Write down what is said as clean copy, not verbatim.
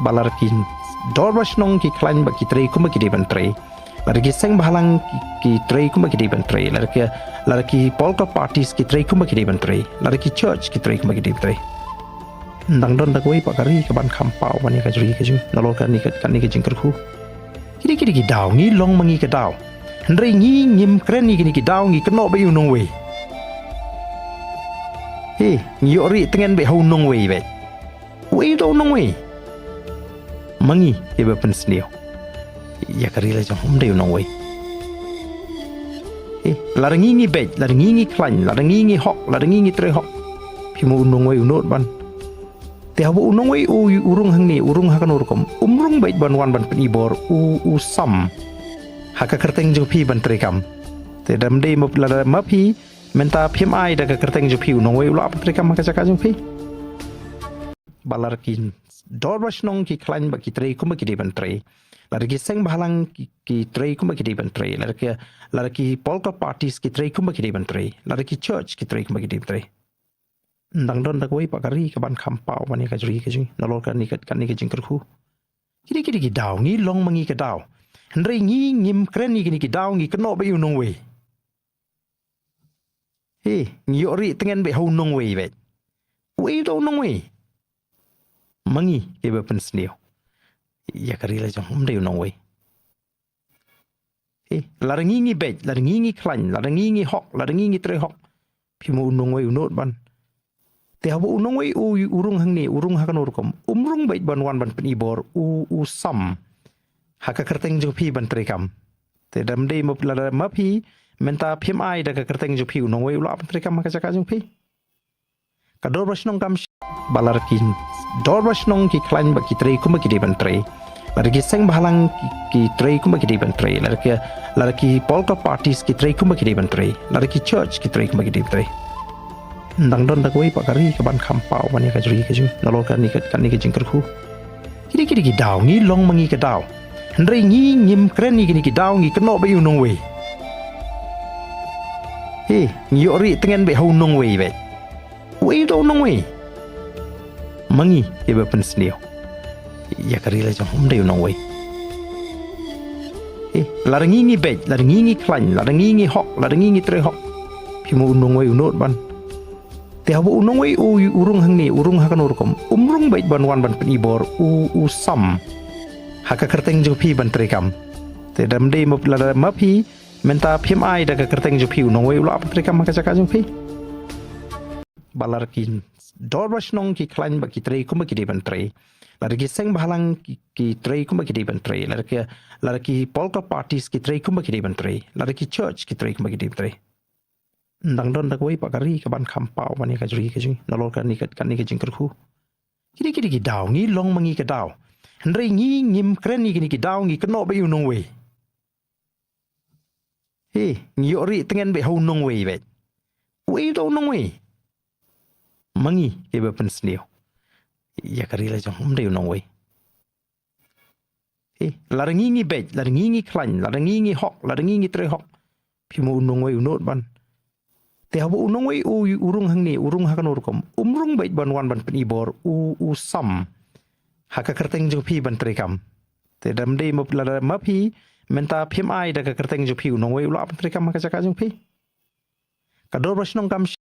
balarkin dorbas nong ki klan ba ki trei kuma ki de ban trei larki seng balang ki trei kuma ki de ban trei larki polka parties ki trei kuma ki de ban trei larki church ki trei kuma ki de trei ndang don dak wei pakari ka ban khampau ban ka jri ka jing nalol ka ni ka jingkraw kiri ki daw ngi long mangi ka daw ndrei ngi ngim kren ni ki daw ngi kno ba yu nong wei he ngi ori tengen be ho nong wei wei do nong wei mangi ke ba pen sneo ya kari la jong hom de nong wei he larangi ngi be larangi ngi klan larangi ngi hok larangi ngi tre hok pimu nong wei unot ban te habu unong wei urung hang ni urung hakan urkom umrung bait ban wan ban penibor sam haka kerteng jo pi ban trekam te dam de mop la ma pi menta phim ai da ka kerteng jo pi unong wei ula trekam ka chaka jo pi balarkin dorbas nong ki klan ba ki trei kuma ki de ban trei larki seng balang ki trei kuma ki de ban trei larki polka parties ki trei kuma ki de ban trei larki church ki trei kuma ki de trei ndang don dak wei pakari ka ban khampau ban ka jri ka jing nalol ka ni ka jingkraw kiri ki daw ngi long mangi ka daw ndrei ngi ngim kren ni ki daw ngi kno ba yu nong wei he ngi ori tengen be ho nong wei wei do nong wei mangi ke ba pen sneo ya kari la jong hom de nong wei he larangi ngi be larangi ngi klan larangi ngi hok larangi ngi tre hok pimu nong wei unot ban te habu unong wei urung hang ni urung hakan urkom umrung bait ban wan ban penibor sam haka kerteng jo pi ban trekam te dam de mop la ma pi menta phim ai da ka kerteng jo pi unong wei ula trekam ka chaka jo pi ka dorbas nong kam balarkin dorbas nong ki klan ba ki trei kuma ki de ban trei larki seng balang ki trei kuma ki de ban trei larki polka parties ki trei kuma ki de ban trei larki church ki trei kuma ki de trei ndang don dak wei pakari ka ban khampau ban ka jri ka jing nalol ka ni ka jingkraw kiri ki daw ngi long mangi ka daw ndrei ngi ngim kren ni ki daw ngi kno ba yu nong wei he ngi ori tengen be ho nong wei wei do nong wei mangi ke ba pen sneo ya kari la jong hom de nong wei he larangi ngi be larangi ngi klan larangi ngi hok larangi ngi tre hok pimu nong wei unot ban te habu unong wei urung hang ni urung hakan urkom umrung bait ban wan ban penibor sam haka kerteng jo pi ban trekam te dam de mop la ma pi menta phim ai da ka kerteng jo pi unong wei ula trekam ka chaka jo pi balarkin dorbas nong ki klan ba ki trei kuma ki de ban trei larki seng balang ki trei kuma ki de ban trei larki polka parties ki trei kuma ki de ban trei larki church ki trei kuma ki de trei ndang don dak wei pakari ka ban khampau ban ka jri ka jing nalol ka ni ka jingkraw kiri ki daw ngi long mangi ka daw ndrei ngi ngim kren ni ki daw ngi kno ba yu nong wei he ngi ori tengen be ho nong wei wei do nong wei mangi ke ba pen sneo ya kari la jong hom de nong wei he larangi ngi be larangi ngi klan larangi ngi hok larangi ngi tre hok pimu nong wei unot ban te habu unong wei urung hang ni urung hakan urkom umrung bait ban wan ban penibor sam haka kerteng jo pi ban trekam te dam de mop la ma pi menta phim ai da ka kerteng jo pi unong wei ula trekam ka chaka jo pi ka dorbas nong kam